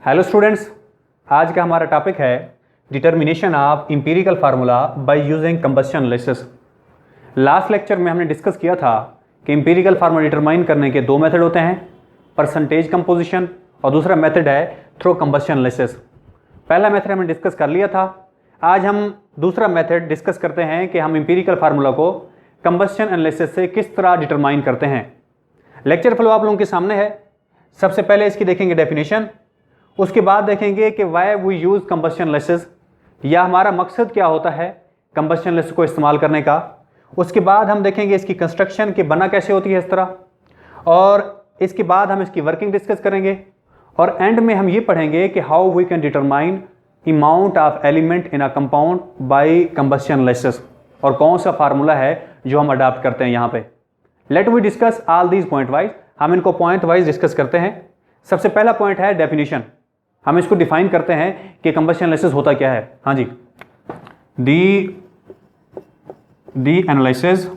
Hello students, आज का हमारा टॉपिक है determination of empirical formula by using combustion analysis. Last lecture में हमने डिस्कस किया था कि एम्पिरिकल फार्मूला डिटरमाइन करने के दो मेथड होते हैं, परसेंटेज कंपोजिशन और दूसरा मेथड है थ्रू कंबस्शन एनालिसिस। पहला मेथड हमने डिस्कस कर लिया था। आज हम दूसरा मेथड डिस्कस करते हैं कि हम एम्पिरिकल फार्मूला को कंबस्शन एनालिसिस से किस तरह डिटरमाइन करते हैं। लेक्चर फ्लो आप लोगों के सामने है। सबसे पहले इसकी देखेंगे डेफिनेशन, उसके बाद देखेंगे कि why we use combustion analysis, या हमारा मकसद क्या होता है कंबस्शन एनालिसिस को इस्तेमाल करने का। उसके बाद हम देखेंगे इसकी कंस्ट्रक्शन कि बना कैसे होती है इस तरह, और इसके बाद हम इसकी वर्किंग डिस्कस करेंगे, और एंड में हम ये पढ़ेंगे कि how we can determine amount of element in a compound by combustion analysis, और कौन सा फार्मूला है जो हम अडॉप्ट करते हैं यहाँ पे। Let we discuss all these point wise. हम इनको पॉइंट वाइज डिस्कस करते हैं। सबसे पहला पॉइंट है डेफिनेशन। हम इसको डिफाइन करते हैं कि कंबस्शन एनालिसिस होता क्या है। हाँ जी, the analysis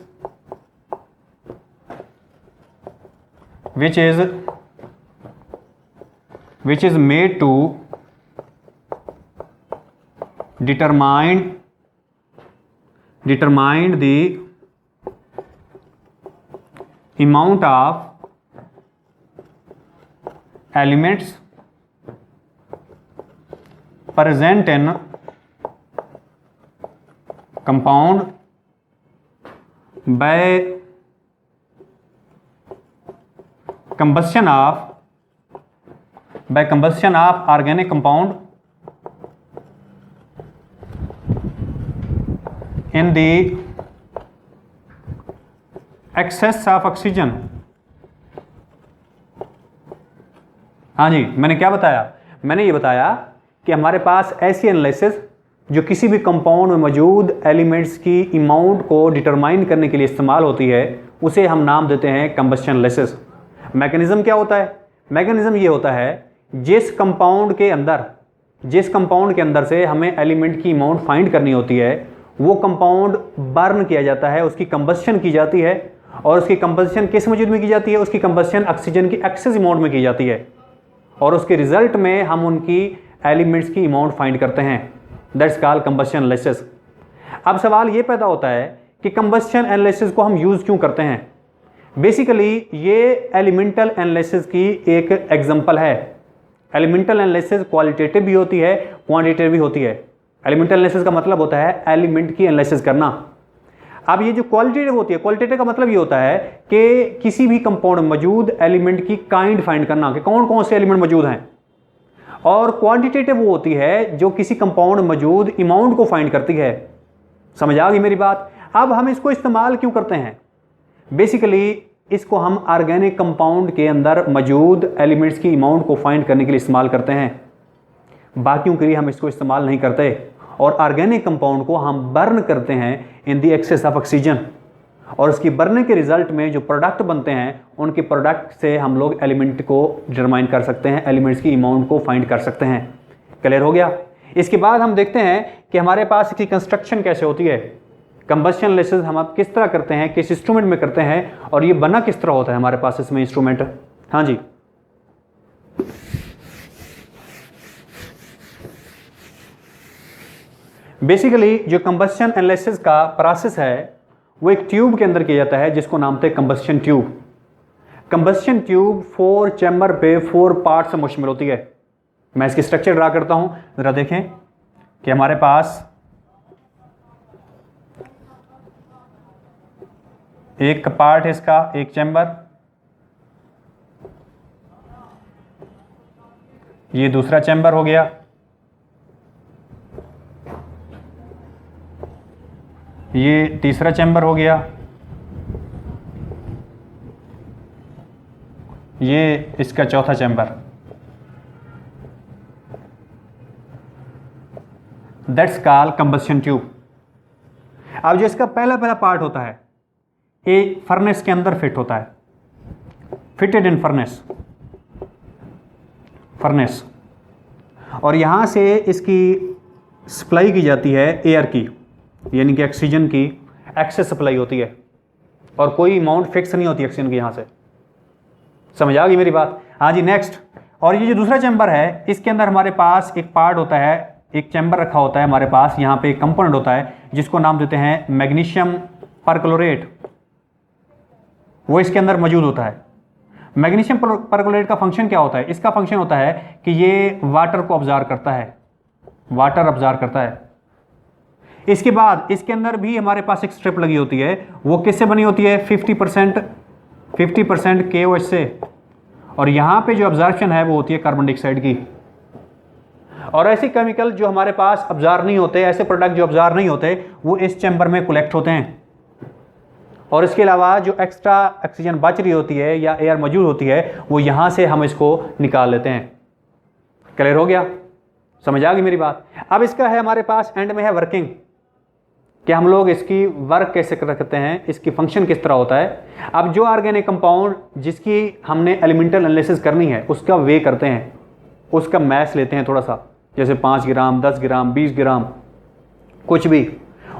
which is made to determine the amount of elements present in compound by combustion of organic compound in the excess of oxygen। हाँ जी, मैंने क्या बताया? मैंने ये बताया कि हमारे पास ऐसी एनालिसिस जो किसी भी कंपाउंड में मौजूद एलिमेंट्स की अमाउंट को डिटरमाइन करने के लिए इस्तेमाल होती है, उसे हम नाम देते हैं कंबस्शन एनालिसिस। मैकेनिज्म क्या होता है? मैकेनिज्म ये होता है जिस कंपाउंड के अंदर से हमें एलिमेंट की अमाउंट फाइंड करनी होती है, वो कंपाउंड बर्न किया जाता है, उसकी कंबस्शन की जाती है, और उसकी कंबस्शन किस मौजूद में की जाती है? उसकी कंबस्शन ऑक्सीजन की एक्सेस अमाउंट में की जाती है, और उसके रिजल्ट में हम उनकी एलिमेंट्स की अमाउंट फाइंड करते हैं। That's called combustion analysis. अब सवाल ये पैदा होता है कि कंबस्शन एनालिसिस को हम यूज़ क्यों करते हैं। बेसिकली ये एलिमेंटल एनालिसिस की एक एग्जांपल है। एलिमेंटल एनालिसिस क्वालिटेटिव भी होती है, क्वांटिटेटिव भी होती है। एलिमेंटल एनालिसिस का मतलब होता है एलिमेंट की एनालिसिस करना। अब ये जो क्वालिटेटिव होती है, क्वालिटेटिव का मतलब ये होता है कि किसी भी कंपाउंड में मौजूद एलिमेंट की काइंड फाइंड करना कि कौन कौन से एलिमेंट मौजूद हैं। और क्वांटिटेटिव वो होती है जो किसी कंपाउंड में मौजूद अमाउंट को फाइंड करती है। समझ आ गई मेरी बात? अब हम इसको इस्तेमाल क्यों करते हैं? बेसिकली इसको हम ऑर्गेनिक कंपाउंड के अंदर मौजूद एलिमेंट्स की अमाउंट को फाइंड करने के लिए इस्तेमाल करते हैं, बाकियों के लिए हम इसको इस्तेमाल नहीं करते। और ऑर्गेनिक कंपाउंड को हम बर्न करते हैं in the excess of oxygen, और उसकी बर्निंग के रिजल्ट में जो प्रोडक्ट बनते हैं, उनके प्रोडक्ट से हम लोग एलिमेंट को डिटरमाइन कर सकते हैं, एलिमेंट्स की अमाउंट को फाइंड कर सकते हैं। क्लियर हो गया? इसके बाद हम देखते हैं कि हमारे पास इसकी कंस्ट्रक्शन कैसे होती है। कंबस्शन एनालिसिस हम आप किस तरह करते हैं, किस इंस्ट्रूमेंट में करते हैं, और ये बना किस तरह होता है हमारे पास इसमें इंस्ट्रूमेंट। हाँ जी, बेसिकली जो कंबस्शन एनालिसिस का प्रोसेस है वो एक ट्यूब के अंदर किया जाता है जिसको नाम थे combustion tube. Combustion tube 4 chamber पे 4 पार्ट से मुश्तमिल होती है। मैं इसकी स्ट्रक्चर ड्रा करता हूं, जरा देखें कि हमारे पास एक पार्ट है इसका, एक चैम्बर, ये दूसरा चैम्बर हो गया, ये तीसरा चैम्बर हो गया, ये इसका चौथा chamber. That's called combustion tube. अब जो इसका पहला पार्ट होता है, एक फर्नेस के अंदर फिट होता है, फिटेड इन फर्नेस, और यहां से इसकी सप्लाई की जाती है एयर की, यानी कि ऑक्सीजन की एक्सेस सप्लाई होती है, और कोई अमाउंट फिक्स नहीं होती ऑक्सीजन की यहां से। समझ आ गई मेरी बात? हाँ जी, नेक्स्ट। और ये जो दूसरा चैम्बर है इसके अंदर हमारे पास एक पार्ट होता है, एक चैम्बर रखा होता है हमारे पास, यहाँ पे एक कंपोनेंट होता है जिसको नाम देते हैं मैग्नीशियम परक्लोरेट, वो इसके अंदर मौजूद होता है। मैग्नीशियम परक्लोरेट का फंक्शन क्या होता है? इसका फंक्शन होता है कि ये वाटर को ऑब्जर्व करता है, वाटर ऑब्जर्व करता है। इसके बाद इसके अंदर भी हमारे पास एक स्ट्रिप लगी होती है, वो किससे बनी होती है? 50% KOH से, और यहाँ पे जो ऑब्जर्वेशन है वो होती है कार्बन डाइऑक्साइड की। और ऐसे केमिकल जो हमारे पास ऑब्जर्व नहीं होते, ऐसे प्रोडक्ट जो ऑब्जर्व नहीं होते, वो इस चैम्बर में कलेक्ट होते हैं। और इसके अलावा जो एक्स्ट्रा ऑक्सीजन बच रही होती है या एयर मौजूद होती है, वो यहाँ से हम इसको निकाल लेते हैं। क्लियर हो गया? समझ आ गई मेरी बात? अब इसका है हमारे पास एंड में है वर्किंग, कि हम लोग इसकी वर्क कैसे करते हैं, इसकी फंक्शन किस तरह होता है। अब जो ऑर्गेनिक कंपाउंड जिसकी हमने एलिमेंटल एनालिसिस करनी है उसका वे करते हैं, उसका मैस लेते हैं थोड़ा सा, जैसे 5 ग्राम, 10 ग्राम, 20 ग्राम, कुछ भी,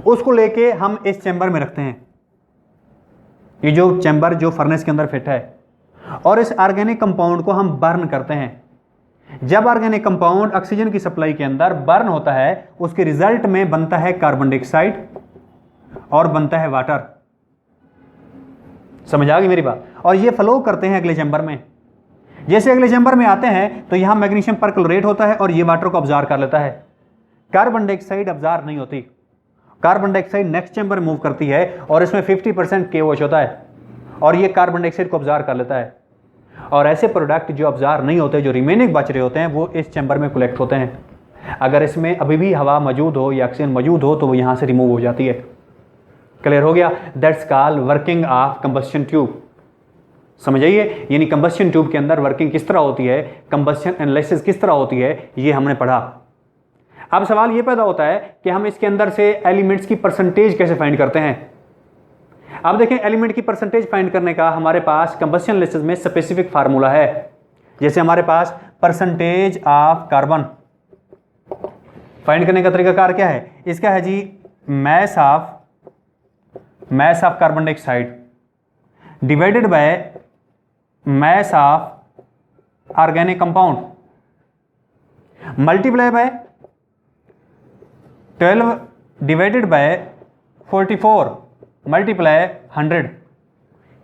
उसको लेके हम इस चैम्बर में रखते हैं। ये जो चैम्बर जो फर्नेस के अंदर फिट है, और इस ऑर्गेनिक कंपाउंड को हम बर्न करते हैं। जब ऑर्गेनिक कंपाउंड ऑक्सीजन की सप्लाई के अंदर बर्न होता है, उसके रिजल्ट में बनता है कार्बन डाइऑक्साइड और बनता है वाटर। समझ आ गई मेरी बात? और ये फ्लो करते हैं अगले चैम्बर में। जैसे अगले चैम्बर में आते हैं तो यहां मैग्नीशियम परक्लोरेट होता है और ये वाटर को ऑब्जर्व कर लेता है। कार्बन डाइऑक्साइड ऑब्जर्व नहीं होती, carbon dioxide next chamber move करती है और इसमें 50% KOH होता है और ये कार्बन डाइऑक्साइड को ऑब्जर्व कर लेता है। और ऐसे प्रोडक्ट जो ऑब्जर्व नहीं होते, जो रिमेनिंग बच रहे होते हैं, वो इस चैम्बर में कलेक्ट होते हैं। अगर इसमें अभी भी हवा मौजूद हो या ऑक्सीजन मौजूद हो तो वो यहाँ से रिमूव हो जाती है। क्लियर हो गया? That's called working of combustion tube. समझ आइए? यानी कंबस्शन ट्यूब के अंदर वर्किंग किस तरह होती है, कंबस्शन एनालिसिस किस तरह होती है, ये हमने पढ़ा। अब सवाल ये पैदा होता है कि हम इसके अंदर से एलिमेंट्स की परसेंटेज कैसे फाइंड करते हैं। अब देखें, एलिमेंट की परसेंटेज फाइंड करने का हमारे पास कंबस्शन एनालिसिस में स्पेसिफिक फार्मूला है। जैसे हमारे पास परसेंटेज ऑफ कार्बन फाइंड करने का तरीकाकार क्या है? इसका है जी mass of carbon dioxide divided by mass of organic compound multiply by 12 divided by 44 multiply 100।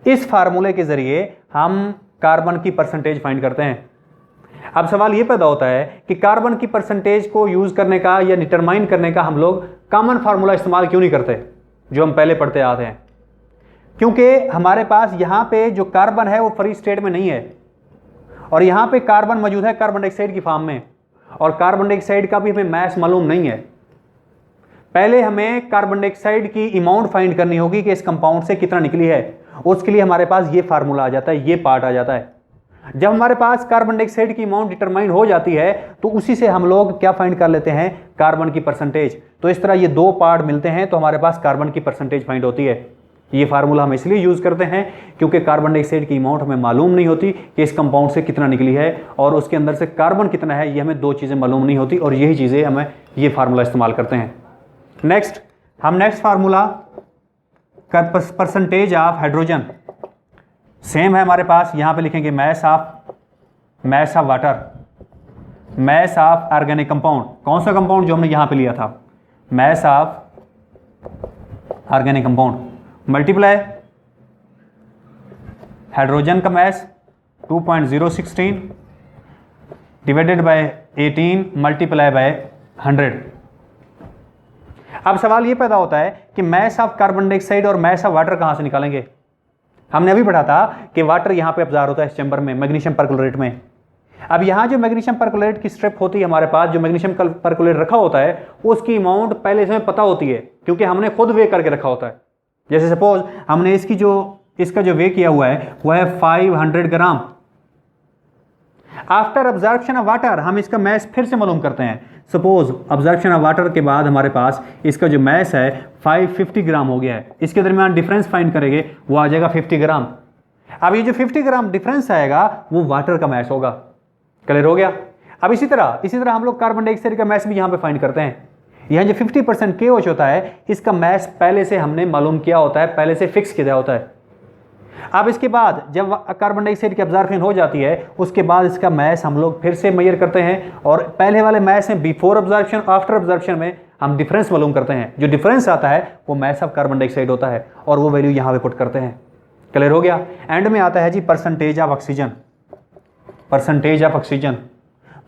इस फार्मूले के जरिए हम कार्बन की परसेंटेज फाइंड करते हैं। अब सवाल यह पैदा होता है कि कार्बन की परसेंटेज को यूज करने का या डिटरमाइन करने का हम लोग कॉमन फार्मूला इस्तेमाल क्यों नहीं करते जो हम पहले पढ़ते आते हैं? क्योंकि हमारे पास यहां पे जो कार्बन है वो फ्री स्टेट में नहीं है और यहां पे कार्बन मौजूद है कार्बन डाइऑक्साइड की फॉर्म में, और कार्बन डाइऑक्साइड का भी हमें मैस मालूम नहीं है। पहले हमें कार्बन डाइऑक्साइड की अमाउंट फाइंड करनी होगी कि इस कंपाउंड से कितना निकली है। उसके लिए हमारे पास ये फार्मूला आ जाता है, ये पार्ट आ जाता है। जब हमारे पास कार्बन डाइऑक्साइड की अमाउंट डिटरमाइन हो जाती है तो उसी से हम लोग क्या फाइंड कर लेते हैं? कार्बन की परसेंटेज। तो इस तरह ये दो पार्ट मिलते हैं तो हमारे पास कार्बन की परसेंटेज फाइंड होती है। ये फार्मूला हम इसलिए यूज करते हैं क्योंकि कार्बन डाइऑक्साइड की अमाउंट हमें मालूम नहीं होती कि इस कंपाउंड से कितना निकली है और उसके अंदर से कार्बन कितना है, ये हमें दो चीजें मालूम नहीं होती और यही चीजें हमें ये फार्मूला इस्तेमाल करते हैं। नेक्स्ट फार्मूला का परसेंटेज ऑफ हाइड्रोजन सेम है हमारे पास। यहां पे लिखेंगे mass of water, mass of organic compound. कौन सा कंपाउंड? जो हमने यहां पे लिया था, mass of organic compound multiply hydrogen का mass 2.016 divided by 18 multiply by 100। अब सवाल ये पैदा होता है कि मैस ऑफ कार्बन डाइऑक्साइड और मैस ऑफ वाटर कहां से निकालेंगे? हमने अभी पढ़ा था कि वाटर यहां पे ऑब्जर्व होता है इस चैम्बर में मैग्नीशियम परक्लोरेट में। अब यहां जो मैग्नीशियम परक्लोरेट की स्ट्रिप होती है हमारे पास, जो मैग्नीशियम परक्लोरेट रखा होता है उसकी अमाउंट पहले से पता होती है क्योंकि हमने खुद वे करके रखा होता है। जैसे सपोज हमने इसका जो वे किया हुआ है वह है 500 ग्राम। आफ्टर ऑब्जर्प्शन ऑफ वाटर हम इसका मैस फिर से मालूम करते हैं। सपोज ऑब्जर्प्शन ऑफ वाटर के बाद हमारे पास इसका जो मैस है 550 ग्राम हो गया है। इसके दरमियान डिफरेंस फाइंड करेंगे, वो आ जाएगा 50 ग्राम। अब ये जो 50 ग्राम डिफरेंस आएगा वो वाटर का मैस होगा। क्लियर हो गया? अब इसी तरह हम लोग कार्बन डाइऑक्साइड का मैस भी यहां पे फाइंड करते हैं। यहां जो 50% KOH होता है इसका मैस पहले से हमने मालूम किया होता है, पहले से फिक्स किया होता है। अब इसके बाद जब कार्बन डाइऑक्साइड की अब्जॉर्प्शन हो जाती है उसके बाद इसका मैस हम लोग फिर से मेजर करते हैं और पहले वाले मैस में बिफोर अब्जॉर्प्शन आफ्टर अब्जॉर्प्शन में हम डिफरेंस मालूम करते हैं। जो डिफरेंस आता है वो मैस ऑफ कार्बन डाइऑक्साइड होता है और वो वैल्यू यहाँ पे पुट करते हैं। क्लियर हो गया। एंड में आता है जी percentage of oxygen. Percentage of oxygen,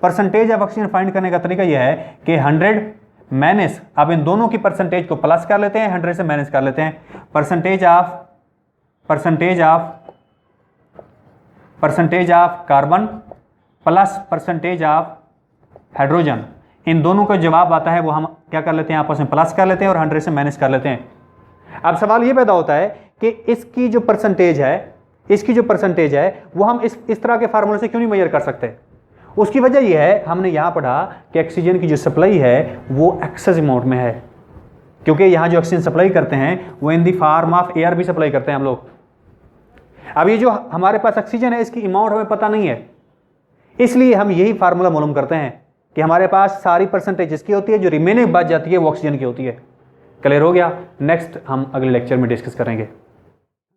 percentage of oxygen find करने का तरीका यह है कि 100 माइनस, अब इन दोनों की परसेंटेज को प्लस कर लेते हैं, 100 से माइनस कर लेते हैं। Percentage of carbon plus percentage of hydrogen, इन दोनों का जवाब आता है वो हम क्या कर लेते हैं, आपस में प्लस कर लेते हैं और 100 से माइनस कर लेते हैं। अब सवाल ये पैदा होता है कि इसकी जो परसेंटेज है वो हम इस तरह के फार्मूले से क्यों नहीं मेजर कर सकते। उसकी वजह यह है, हमने यहां पढ़ा कि ऑक्सीजन की जो सप्लाई है वो एक्सेस अमाउंट में है, क्योंकि यहां जो ऑक्सीजन सप्लाई करते हैं वो इन दी फॉर्म ऑफ एयर भी सप्लाई करते हैं हम लोग। अब ये जो हमारे पास ऑक्सीजन है इसकी अमाउंट हमें पता नहीं है, इसलिए हम यही फार्मूला मालूम करते हैं कि हमारे पास सारी परसेंटेज इसकी होती है, जो रिमेनिंग बच जाती है वो ऑक्सीजन की होती है। क्लियर हो गया। नेक्स्ट हम अगले लेक्चर में डिस्कस करेंगे।